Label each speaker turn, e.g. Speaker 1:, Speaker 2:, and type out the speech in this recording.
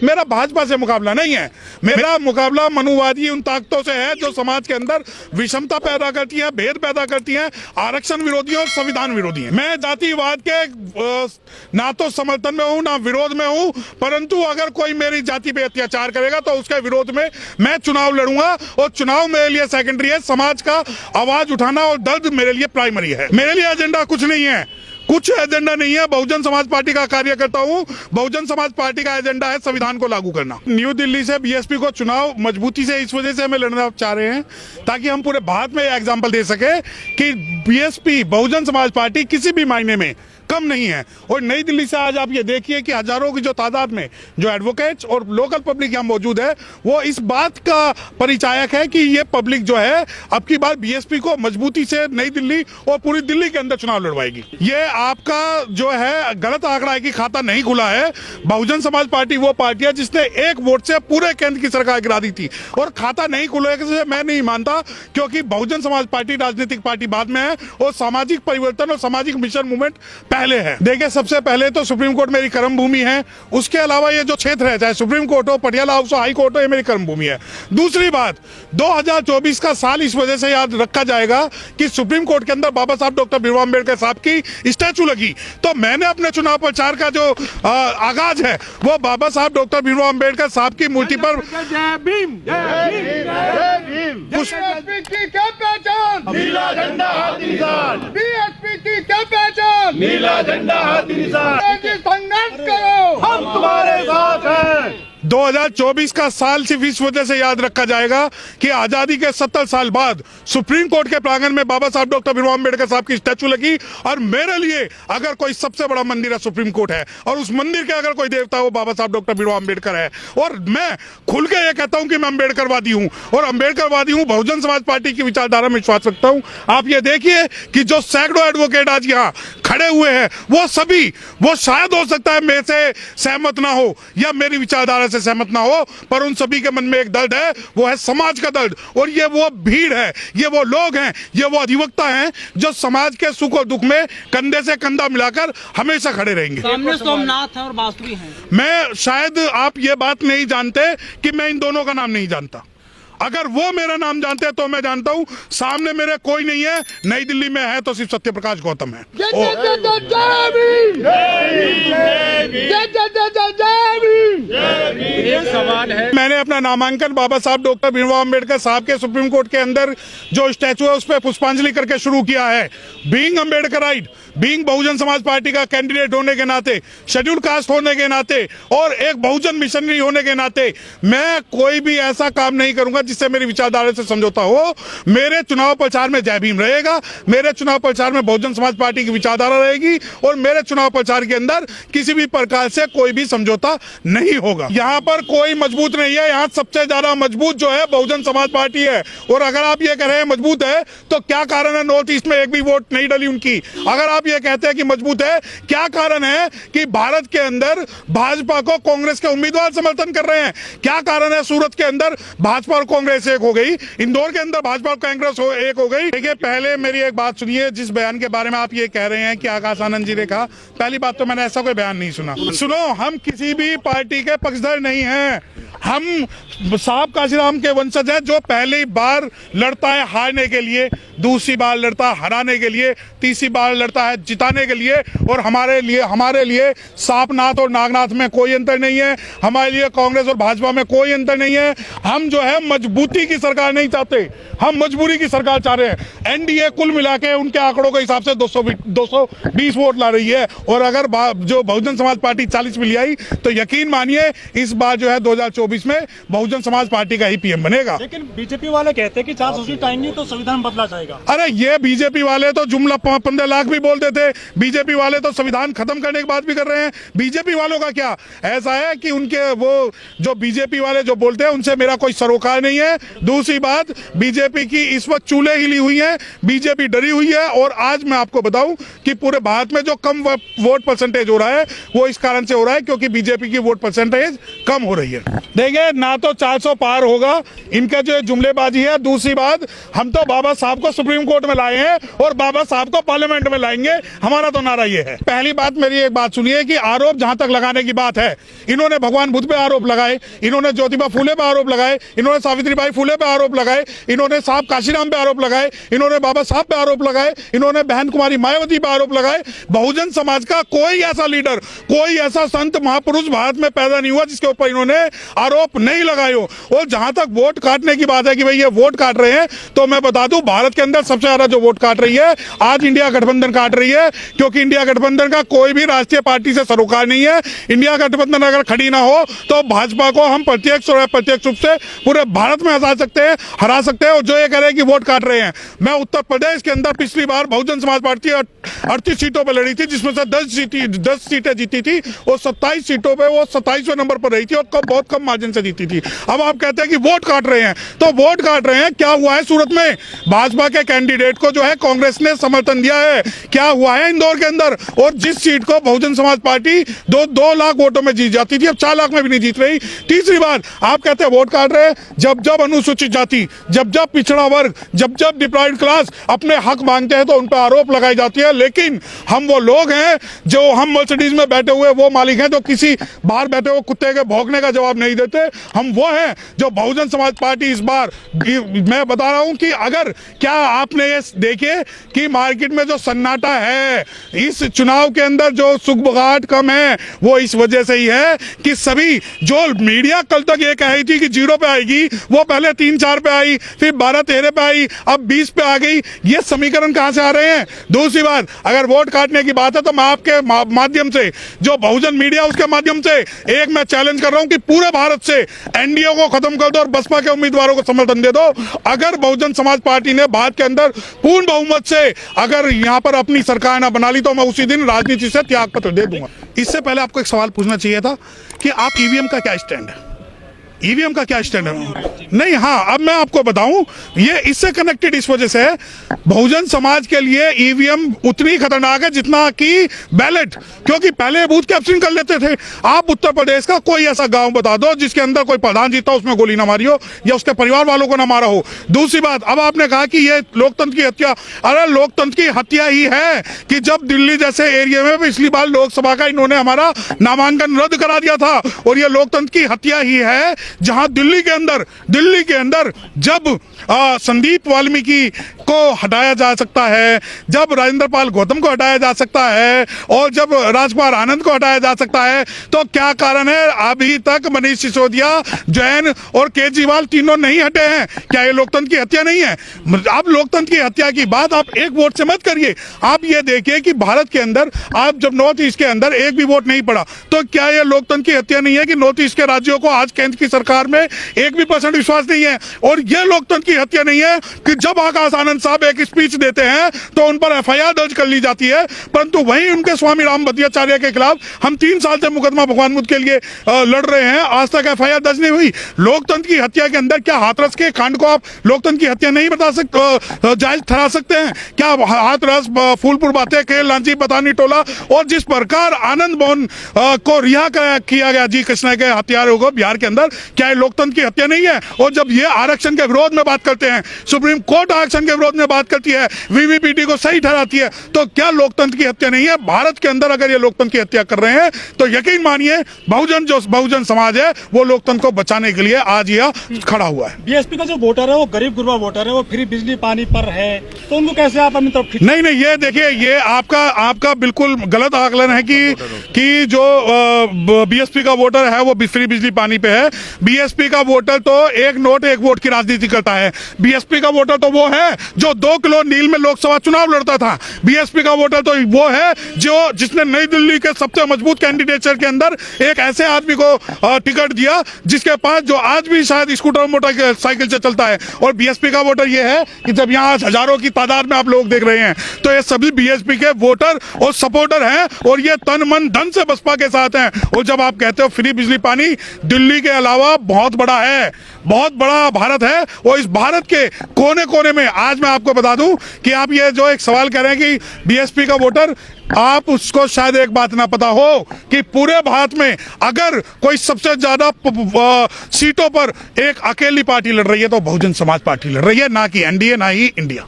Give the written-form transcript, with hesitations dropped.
Speaker 1: मेरा भाजपा से मुकाबला नहीं है। मेरा मुकाबला मनुवादी उन ताकतों से है जो समाज के अंदर विषमता पैदा करती है, भेद पैदा करती है, आरक्षण विरोधी और संविधान विरोधी है। मैं जातिवाद के ना तो समर्थन में हूं ना विरोध में हूं, परंतु अगर कोई मेरी जाति पे अत्याचार करेगा तो उसके विरोध में मैं चुनाव लड़ूंगा और चुनाव मेरे लिए सेकेंडरी है। समाज का आवाज उठाना और दर्द मेरे लिए प्राइमरी है। मेरे लिए एजेंडा कुछ नहीं है, कुछ एजेंडा नहीं है। बहुजन समाज पार्टी का कार्यकर्ता हूं। बहुजन समाज पार्टी का एजेंडा है संविधान को लागू करना। न्यू दिल्ली से बीएसपी को चुनाव मजबूती से इस वजह से हमें लड़ना चाह रहे हैं ताकि हम पूरे भारत में एग्जांपल दे सके कि बीएसपी बहुजन समाज पार्टी किसी भी मायने में कम नहीं है। और नई दिल्ली से आज आप ये देखिए कि हजारों की जो तादाद में जो एडवोकेट्स और लोकल पब्लिक यहाँ मौजूद है, वो इस बात का परिचायक है कि ये पब्लिक जो है अब की बार बीएसपी को मजबूती से नई दिल्ली और पूरी दिल्ली के अंदर चुनाव लड़वाएगी। ये आपका जो है गलत आंकड़ा है कि खाता नहीं खुला है। बहुजन समाज पार्टी वो पार्टी है जिसने एक वोट से पूरे केंद्र की सरकार गिरा दी थी, और खाता नहीं खुले से मैं नहीं मानता, क्योंकि बहुजन समाज पार्टी राजनीतिक पार्टी बाद में है और सामाजिक परिवर्तन और सामाजिक मिशन मूवमेंट पहले है। देखिए, सबसे पहले तो सुप्रीम कोर्ट मेरी कर्म भूमि है। उसके अलावा ये जो क्षेत्र है, चाहे सुप्रीम कोर्ट हो, पटियाला हाउस हो, हाई कोर्ट हो, ये मेरी कर्म भूमि है। दूसरी बात, 2024 का साल इस वजह से याद रखा जाएगा कि सुप्रीम कोर्ट के अंदर बाबा साहब डॉक्टर भीमराव अम्बेडकर साहब की स्टैचू लगी। तो मैंने अपने चुनाव प्रचार का जो आगाज है वो बाबा साहब डॉक्टर भीमराव अम्बेडकर साहब की मूर्ति पर
Speaker 2: नीला झंडा हाथी निशान, बीएसपी की क्या पहचान, नीला झंडा हाथी निशान, संघर्ष करो, हम तुम्हारे साथ हैं।
Speaker 1: 2024 का साल सिर्फ इस वजह से याद रखा जाएगा कि आजादी के 70 साल बाद सुप्रीम कोर्ट के प्रांगण में बाबा साहब डॉक्टर भीमराव अम्बेडकर साहब की स्टैचू लगी। और मेरे लिए अगर कोई सबसे बड़ा मंदिर है सुप्रीम कोर्ट है, और उस मंदिर के अगर कोई देवता है वो बाबा साहब डॉक्टर भीमराव अम्बेडकर है। और मैं खुल के ये कहता हूं कि मैं अम्बेडकरवादी हूं, और अम्बेडकरवादी हूं, बहुजन समाज पार्टी की विचारधारा में विश्वास रखता हूं। आप ये देखिए कि जो सैकड़ों एडवोकेट आज यहाँ खड़े हुए हैं, वो सभी, वो शायद हो सकता है मेरे से सहमत ना हो या मेरी विचारधारा से सहमत ना हो, पर उन सभी के मन में एक दर्द है, वो है समाज का दर्द। और ये वो भीड़ है, ये वो लोग हैं, ये वो अधिवक्ता हैं जो समाज के सुख और दुख में कंधे से कंधा मिलाकर हमेशा खड़े रहेंगे।
Speaker 3: सामने सोमनाथ है और बांसुरी है।
Speaker 1: मैं शायद आप ये बात नहीं जानते कि मैं इन दोनों का नाम नहीं जानता। अगर वो मेरा नाम जानते हैं तो मैं जानता हूं। सामने मेरे कोई नहीं है, नई दिल्ली में है तो सिर्फ सत्यप्रकाश गौतम है।
Speaker 3: सवाल है,
Speaker 1: मैंने अपना नामांकन बाबा साहब डॉक्टर भीमराव अम्बेडकर साहब के सुप्रीम कोर्ट के अंदर जो स्टैचू है उस पर पुष्पांजलि करके शुरू किया है। Being Ambedkarite, being Bahujan Samaj party का कैंडिडेट होने के नाते, शेड्यूल कास्ट होने के नाते और एक बहुजन मिशनरी होने के नाते, मैं कोई भी ऐसा काम नहीं करूंगा जिससे मेरी विचारधारा से समझौता हो। मेरे चुनाव प्रचार में जय भीम रहेगा, मेरे चुनाव प्रचार में बहुजन समाज पार्टी की विचारधारा रहेगी, और मेरे चुनाव प्रचार के अंदर किसी भी प्रकार से कोई भी समझौता नहीं होगा। यहाँ पर कोई मजबूत नहीं है, यहाँ सबसे ज्यादा मजबूत जो है बहुजन समाज पार्टी है। और अगर आप ये कह रहे हैं मजबूत है, तो क्या कारण है नॉर्थ ईस्ट में एक भी वोट नहीं डली उनकी? अगर आप ये कहते हैं कि मजबूत है, क्या कारण है कि भारत के अंदर भाजपा को कांग्रेस के उम्मीदवार समर्थन कर रहे हैं? क्या कारण है सूरत के अंदर भाजपा और कांग्रेस एक हो गई, इंदौर के अंदर भाजपा और कांग्रेस एक हो गई? देखिए, पहले मेरी एक बात सुनिए, जिस बयान के बारे में आप ये कह रहे हैं कि आकाश आनंद जी ने कहा, पहली बात तो मैंने ऐसा कोई बयान नहीं सुना। सुनो, हम किसी भी पार्टी के पक्षधर नहीं हैं। हम साहब काशीराम के वंशज हैं जो पहली बार लड़ता है हारने के लिए, दूसरी बार लड़ता है हराने के लिए, तीसरी बार लड़ता है जिताने के लिए। और हमारे लिए सांपनाथ और नागनाथ में कोई अंतर नहीं है, हमारे लिए कांग्रेस और भाजपा में कोई अंतर नहीं है। हम जो है मजबूती की सरकार नहीं चाहते, हम मजबूरी की सरकार चाह रहे हैं। एनडीए कुल मिला के उनके आंकड़ों के हिसाब से 220 वोट ला रही है, और अगर जो बहुजन समाज पार्टी 40 में ले आई तो यकीन मानिए इस बार जो है 2024 में बहुजन समाज पार्टी का ही पीएम बनेगा।
Speaker 4: लेकिन बीजेपी वाले कहते हैं कि 400 सीट आएंगी तो संविधान बदला जाएगा।
Speaker 1: अरे ये बीजेपी वाले तो जुमला 15 लाख भी बोलते थे, बीजेपी वाले तो संविधान खत्म करने की बात भी कर रहे हैं। बीजेपी वालों का क्या ऐसा है कि उनके वो जो बीजेपी वाले जो बोलते हैं उनसे मेरा कोई सरोकार नहीं है। दूसरी बात, बीजेपी की इस वक्त चूल्हे हिली हुई है, बीजेपी डरी हुई है। और आज मैं आपको बताऊं कि पूरे भारत में जो कम वोट परसेंटेज हो रहा है वो इस कारण से हो रहा है क्योंकि बीजेपी की वोट परसेंटेज कम हो रही है। देखिए ना तो 400 पार होगा इनका जो जुमलेबाजी है। दूसरी बात, हम तो बाबा साहब को सुप्रीम कोर्ट में लाए हैं और बाबा साहब को पार्लियामेंट में लाएंगे, हमारा तो नारा ये है। पहली बात, मेरी एक बात सुनिए कि आरोप जहां तक लगाने की बात है, इन्होंने भगवान बुद्ध पे आरोप लगाए, इन्होंने ज्योतिबा फूले पे आरोप लगाए, इन्होंने सावित्रीबाई फूले पे आरोप लगाए, इन्होंने साहब काशीराम पे आरोप लगाए, इन्होंने बाबा साहब पे आरोप लगाए, इन्होंने बहन कुमारी मायावती पे आरोप लगाए। बहुजन समाज का कोई ऐसा लीडर, कोई ऐसा संत महापुरुष भारत में पैदा नहीं हुआ जिसके ऊपर इन्होंने आरोप नहीं लगाए हो। और जहां तक वोट काटने की बात है कि भाई ये वोट काट रहे हैं, तो मैं बता दूं भारत के अंदर सबसे ज्यादा जो वोट काट रही है आज इंडिया गठबंधन काट रही है, क्योंकि इंडिया गठबंधन का कोई भी राष्ट्रीय पार्टी से सरोकार नहीं है। इंडिया गठबंधन अगर खड़ी ना हो तो भाजपा को हम प्रत्यक्ष और अप्रत्यक्ष रूप से पूरे भारत में हरा सकते हैं। और जो ये कह रहे हैं कि वोट काट रहे हैं, मैं उत्तर प्रदेश के अंदर पिछली बार बहुजन समाज पार्टी 38 सीटों पर लड़ी थी, जिसमें से 10 सीटें जीती थी और 27 सीटों पे वो 27वें नंबर पर रही थी और बहुत कम मार्जिन से जीती थी। अब आप कहते हैं कि वोट काट रहे हैं, तो वोट काट रहे हैं। क्या हुआ है सूरत में? भाजपा के कैंडिडेट को जो है कांग्रेस ने समर्थन दिया है। क्या हुआ है इंदौर के अंदर? और जिस सीट को बहुजन समाज पार्टी 2 लाख वोटों में जीत जाती थी, अब 4 लाख में भी नहीं जीत रही। तीसरी बात, आप कहते हैं वोट काट रहे हैं। जब अनुसूचित जाति, जब पिछड़ा वर्ग, जब डिप्राइव्ड क्लास अपने हक मांगते हैं तो उन पर आरोप लगाई जाती है। लेकिन हम वो लोग हैं जो, हम मर्सिडीज में बैठे हुए वो मालिक हैं जो किसी बाहर बैठे हुए कुत्ते के भौंकने का जवाब नहीं देते। हम वो हैं जो बहुजन समाज पार्टी इस बार, मैं बता रहा हूं कि अगर, क्या आपने ये देखे कि मार्केट में जो सन्नाटा है इस चुनाव के अंदर, जो सुगबुगाहट कम है, वो इस वजह से ही है कि सभी जो मीडिया कल तक ये कही थी कि 0 पे आएगी, वो पहले 3-4 पे आई, फिर 12-13 पे आई, अब 20 पे आ गई। ये समीकरण कहां से आ रहे हैं? दूसरी बात, अगर वोट काटने की बात है तो मैं आपके माध्यम से, जो बहुजन मीडिया उसके माध्यम से एक मैं चैलेंज कर रहा हूं कि पूरे भारत से एनडीए को खत्म कर दो और बसपा के उम्मीदवारों को समर्थन दे दो। अगर बहुजन समाज पार्टी ने भारत के अंदर पूर्ण बहुमत से अगर यहां पर अपनी सरकार ना बना ली तो मैं उसी दिन राजनीति से त्याग पत्र दे दूंगा। इससे पहले आपको एक सवाल पूछना चाहिए था कि आप ईवीएम का क्या स्टैंड है? ईवीएम का क्या स्टैंड है? नहीं, हाँ, अब मैं आपको बताऊं, ये इससे कनेक्टेड इस वजह से है, बहुजन समाज के लिए ईवीएम उतनी खतरनाक है जितना कि बैलेट, क्योंकि पहले बूथ कैप्चरिंग कर लेते थे। आप उत्तर प्रदेश का कोई ऐसा गांव बता दो जिसके अंदर कोई प्रधान जीता उसमें गोली ना मारी हो या उसके परिवार वालों को ना मारा हो। दूसरी बात, अब आपने कहा कि ये लोकतंत्र की हत्या, अरे लोकतंत्र की हत्या ही है कि जब दिल्ली जैसे एरिया में पिछली बार लोकसभा का इन्होंने हमारा नामांकन रद्द करा दिया था, और ये लोकतंत्र की हत्या ही है जहां दिल्ली के अंदर जब संदीप वाल्मीकि को हटाया जा सकता है, जब राजेंद्र पाल गौतम को हटाया जा सकता है और जब राजकुमार आनंद को हटाया जा सकता है, तो क्या कारण है अभी तक मनीष सिसोदिया, जैन और केजरीवाल तीनों नहीं हटे हैं? क्या ये लोकतंत्र की हत्या नहीं है? आप लोकतंत्र की हत्या की बात आप एक वोट से मत करिए। आप ये देखिए कि भारत के अंदर आप जब नॉर्थ ईस्ट के अंदर एक भी वोट नहीं पड़ा, तो क्या ये लोकतंत्र की हत्या नहीं है कि नॉर्थ ईस्ट के राज्यों को आज केंद्र की सरकार में 1% विश्वास नहीं है? और ये लोकतंत्र की हत्या नहीं है कि जब आकाश आनंद साहब एक स्पीच देते हैं तो उन पर एफआईआर दर्ज कर ली जाती है, परंतु वहीं उनके स्वामी राम भद्राचार्य के खिलाफ हम 3 साल से मुकदमा भगवान बुद्ध के लिए लड़ रहे हैं, आज तक एफआईआर दर्ज नहीं हुई। लोकतंत्र की हत्या के अंदर क्या हाथरस के कांड को आप लोकतंत्र की हत्या नहीं बता सकते, जायज ठहरा सकते हैं? क्या हाथरस, फूलपुर बातें, केल लांची, बतानी टोला और जिस प्रकार आनंद मोहन को रिहा किया गया जी कृष्णा के हत्यारों को बिहार के अंदर, क्या ये लोकतंत्र की हत्या नहीं है? और जब ये आरक्षण के विरोध में बात करते हैं, सुप्रीम कोर्ट आरक्षण के विरोध में बात करती है, वीवीपीटी को सही ठहराती है, तो क्या लोकतंत्र की हत्या नहीं है? भारत के अंदर अगर ये लोकतंत्र की हत्या कर रहे हैं तो यकीन मानिए बहुजन समाज है वो लोकतंत्र को बचाने के लिए आज यह खड़ा हुआ है।
Speaker 4: बीएसपी का जो वोटर है वो गरीब गुरबा वोटर है, वो फ्री बिजली पानी पर है, तो उनको कैसे आप अपनी तरफ? नहीं,
Speaker 1: ये देखिए, ये आपका बिल्कुल गलत आकलन है कि जो बीएसपी का वोटर है वो फ्री बिजली पानी पे है। बीएसपी का वोटर तो एक नोट एक वोट की राजनीति करता है। बीएसपी का वोटर तो वो है जो 2 किलो नील में लोकसभा चुनाव लड़ता था। बीएसपी का वोटर तो वो है जिसने नई दिल्ली के सबसे मजबूत कैंडिडेचर के अंदर एक ऐसे आदमी को टिकट दिया जिसके पास, जो आज भी शायद स्कूटर मोटरसाइकिल से चलता है। और बीएसपी का वोटर ये है कि जब यहाँ हजारों की तादाद में आप लोग देख रहे हैं, तो ये सभी बीएसपी के वोटर और सपोर्टर हैं और ये तन मन धन से बसपा के साथ हैं। और जब आप कहते हो फ्री बिजली पानी, दिल्ली के अलावा दावा बहुत बड़ा है, बहुत बड़ा भारत है। और इस भारत के कोने कोने में आज मैं आपको बता दूं कि आप ये जो एक सवाल कर रहे हैं कि बीएसपी का वोटर, आप उसको शायद एक बात ना पता हो कि पूरे भारत में अगर कोई सबसे ज्यादा सीटों पर एक अकेली पार्टी लड़ रही है तो बहुजन समाज पार्टी लड़ रही है, ना कि एनडीए, ना ही इंडिया।